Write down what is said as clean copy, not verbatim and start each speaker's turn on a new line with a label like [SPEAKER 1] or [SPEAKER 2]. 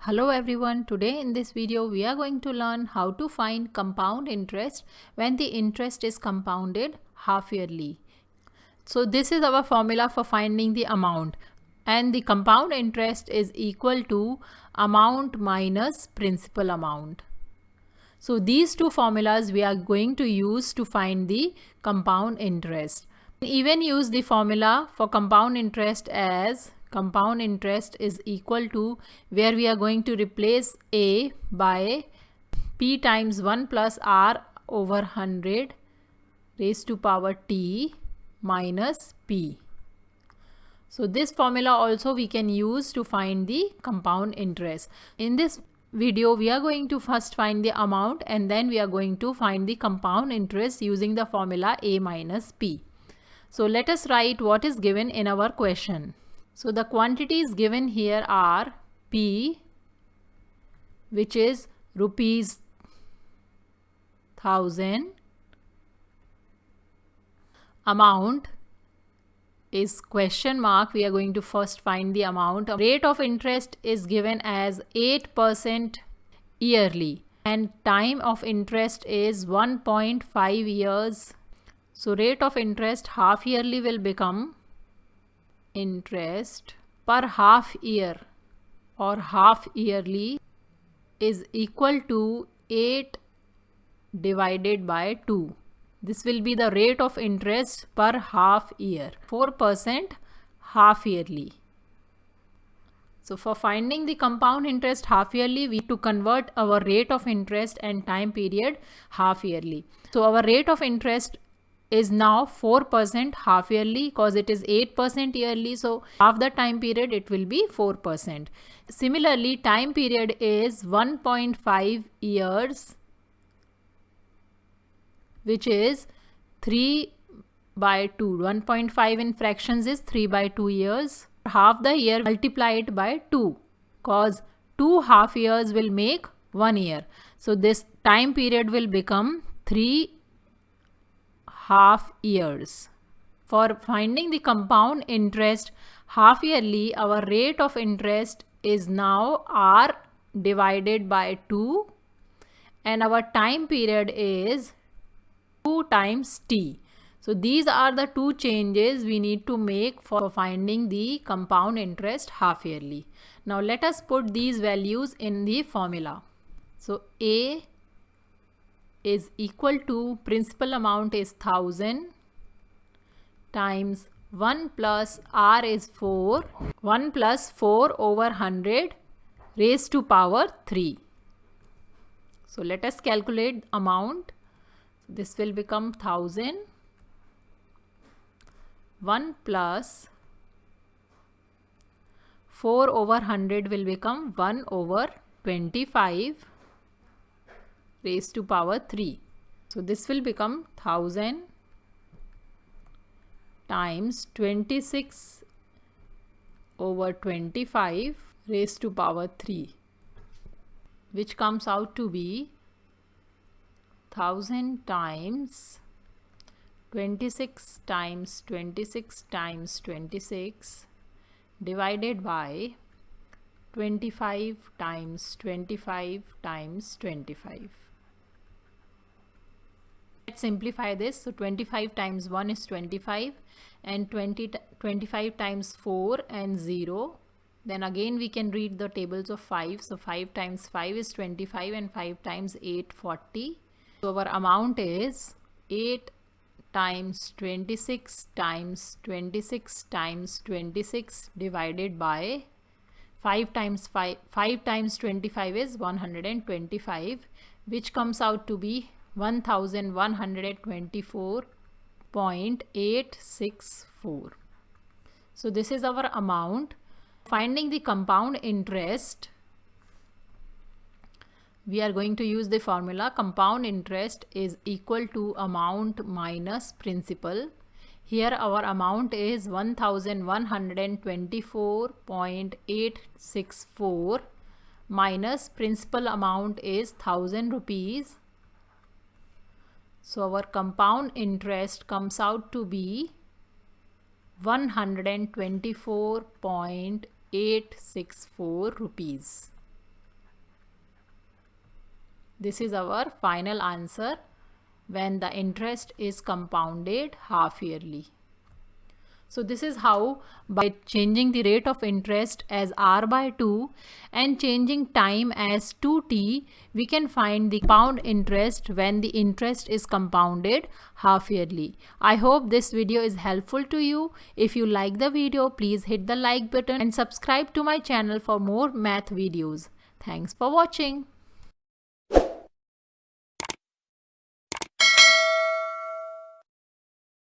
[SPEAKER 1] Hello everyone, today in this video we are going to learn how to find compound interest when the interest is compounded half yearly. So this is our formula for finding the amount, and the compound interest is equal to amount minus principal amount. So these two formulas we are going to use to find the compound interest. Even use the formula for compound interest as compound interest is equal to, where we are going to replace A by P times 1 plus R over 100 raised to power T minus P. So this formula also we can use to find the compound interest. In this video we are going to first find the amount, and then we are going to find the compound interest using the formula A minus P. So let us write what is given in our question. So the quantities given here are P, which is rupees 1000, amount is question mark. We are going to first find the amount. Rate of interest is given as 8% yearly, and time of interest is 1.5 years. So rate of interest half yearly will become interest per half year or half yearly is equal to 8 divided by 2. This will be the rate of interest per half year, 4% half yearly. So for finding the compound interest half yearly, we need to convert our rate of interest and time period half yearly. So our rate of interest is now 4% half yearly because it is 8% yearly. So half the time period it will be 4%. Similarly, time period is 1.5 years, which is 3 by 2. 1.5 in fractions is 3 by 2 years. Half the year multiplied by 2, because 2 half years will make 1 year. So this time period will become 3 half years. For finding the compound interest half yearly, our rate of interest is now R divided by 2, and our time period is 2 times T. So these are the two changes we need to make for finding the compound interest half yearly. Now let us put these values in the formula. So A is equal to, principal amount is 1000 times 1 plus R is 4, 1 plus 4 over 100 raised to power 3. So let us calculate amount. This will become 1000, 1 plus 4 over 100 will become 1 over 25 raised to power 3. So this will become 1000 times 26 over 25 raised to power 3, which comes out to be 1000 times 26 times 26 times 26 divided by 25 times 25 times 25. Let's simplify this. So 25 times 1 is 25, and 25 times 4 and 0. Then again we can read the tables of 5. So 5 times 5 is 25, and 5 times 8 40. So our amount is 8 times 26 times 26 times 26 divided by 5 times 25 is 125, which comes out to be 1124.864. So this is our amount. Finding the compound interest, we are going to use the formula compound interest is equal to amount minus principal. Here our amount is 1124.864 minus principal amount is 1000 rupees. So our compound interest comes out to be 124.864 rupees. This is our final answer when the interest is compounded half yearly. So this is how, by changing the rate of interest as r by 2 and changing time as 2t, we can find the compound interest when the interest is compounded half yearly. I hope this video is helpful to you. If you like the video, please hit the like button and subscribe to my channel for more math videos. Thanks for watching.